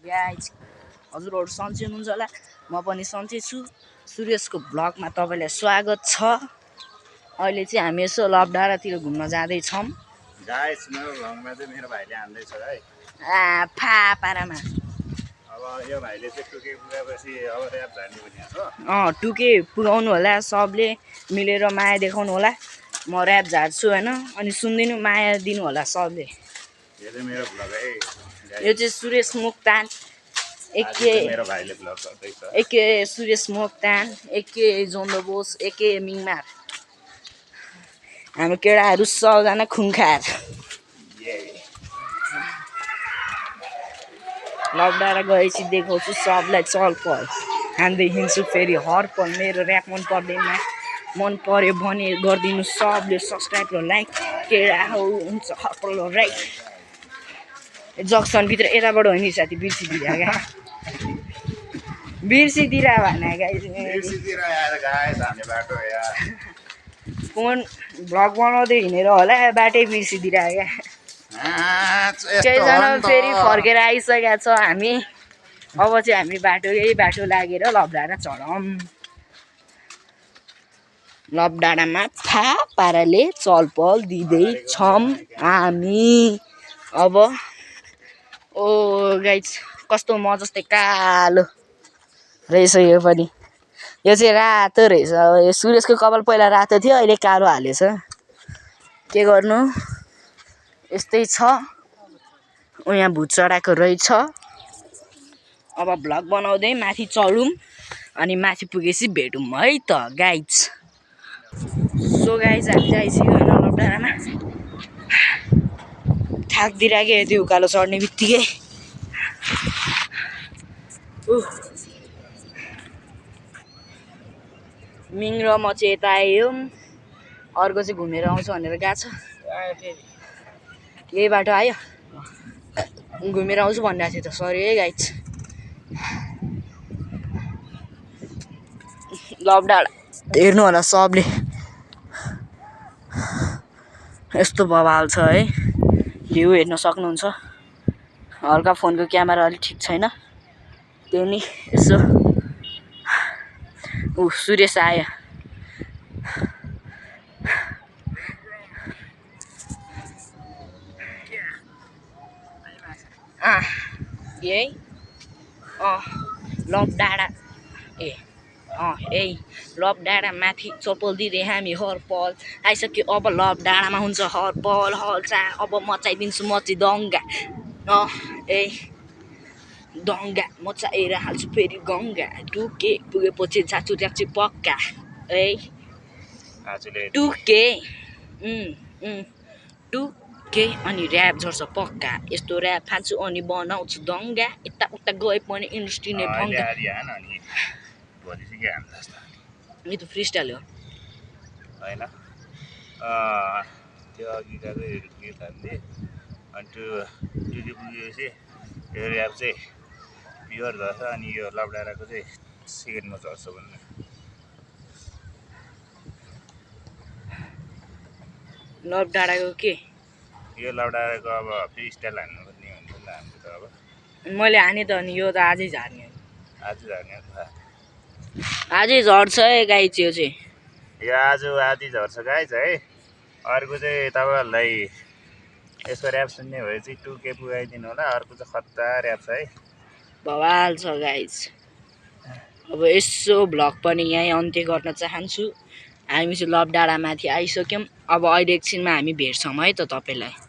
guys हजुरहरु सन्चै हुनुहुन्छ होला म पनि सन्चै छु सुरेशको ब्लगमा तपाईलाई स्वागत छ अहिले चाहिँ हामी यसो लपडाँडातिर घुम्न जाँदै छौं गाइस मेरो भ्लगमा चाहिँ मेरो भाइले हान्दै छ है फा पारामा अब यो भाइले चाहिँ टुके पुगेपछि अब र्याप झार्ने पनि हो टुके पुगाउनु होला सबले मिलेर माया देखाउनु होला म र्याप झार्छु हैन अनि सुन्दिनु माया दिनु होला सबले यो चाहिँ मेरो भ्लग है यो चाहिँ सुरेश मोक्तान एके मेरो भाइले भ्लग गर्दैछ एके सुरेश मोक्तान एके जोन्दो बोस एके मिङमार हाम्रो केडाहरू सबजना खुङखार लपडाँडा गएपछि देखाउँछु सबलाई चल पल हान्दै हिँड्छु फेरि हर पल मेरो र्याप मन पर्दैन मन पर्यो भने गरिदिनु सबले सब्सक्राइब र लाइक केडा हो हुन्छ हर पल राइट जक्सनभित्र यताबाट हो नि साथी बिर्सिदिएर क्या बिर्सिदिएर भने बिर्सिदिएर आएर गाइस हान्ने बाटो यार फोन भ्लग बनाउँदै हिँडेर होला बाटै बिर्सिदिएर क्या केहीजना फेरि फर्केर आइसकेका छ हामी अब चाहिँ हामी यही बाटो लागेर लपडाँडा चढौँ लपडाँडामा फा पाराले चलपल दिँदैछौँ हामी अब ओ गाइस कस्तो म जस्तै कालो रहेछ यो पनि यो चाहिँ रातो रहेछ यो सुरेशको कपाल पहिला रातो थियो अहिले कालो हालेछ के गर्नु यस्तै छ यहाँ भुत चढाएको रहेछ अब भ्लग बनाउँदै माथि चढौँ अनि माथि पुगेपछि भेटौँ है त गाइज सो गाइज हामी चाहिँ आइसक्यो होइन लपडाँडामा थाक्दिराक्यो त्यो उकालो चढ्ने बित्तिकै मिङ र म चाहिँ यता आयो अर्को चाहिँ घुमेर आउँछ भनेर गएको छ यही बाटो आयो घुमेर आउँछु भनिरहेको थियो त सरी है गाइज लपडाँडा हेर्नु होला सबले यस्तो बवाल छ है भ्यू हेर्न सक्नुहुन्छ हल्का फोनको क्यामेरा अलिक ठिक छैन त्यो नि यसो सुरेश आयो यही लपडाँडा लपडाँडा माथि चप्पल दिँदै हामी हरपल आइसक्यो अब लपडाँडामा हुन्छ हरपल हल्चा अब मचाइदिन्छु म चाहिँ दङ्गा दङ्गा मचाएर हाल्छु फेरि गङ्गा टुके पुगेपछि जान्छु ट्याक्छु पक्का टुके टुके अनि र्याप झर्छ पक्का यस्तो र्याप फाल्छु अनि बनाउँछु दङ्गा यता उता गए पनि इन्डस्ट्री नै भङ्गा यो त फ्री स्टाइल हो होइन त्यो अघि गएको गीत हान्ने अनि त्यो टुके पुगेपछि यो र्याप चाहिँ प्योर झर्छ अनि यो लपडाँडाको चाहिँ सेकेन्डमा झर्छ भन्ने लपडाँडाको के यो लपडाँडाको अब फ्री स्टाइल हान्नु पर्ने हुन्छ नि हाम्रो त अब मैले हाने त अनि यो त आजै झार्ने आज झार्ने आजै झर्छ है गाइज यो चाहिँ यो आज आधी झर्छ गाइज है अर्को चाहिँ तपाईँहरूलाई यसको र्याप सुन्ने भए चाहिँ टुके पुगाइदिनु होला अर्को चाहिँ खतरा र्याप छ है बवाल छ गाइज अब यसो भ्लग पनि यहीँ अन्त्य गर्न चाहन्छु हामी चाहिँ लपडाँडा माथि आइसक्यौँ अब अहिले एकछिनमा हामी भेट्छौँ है त तपाईँलाई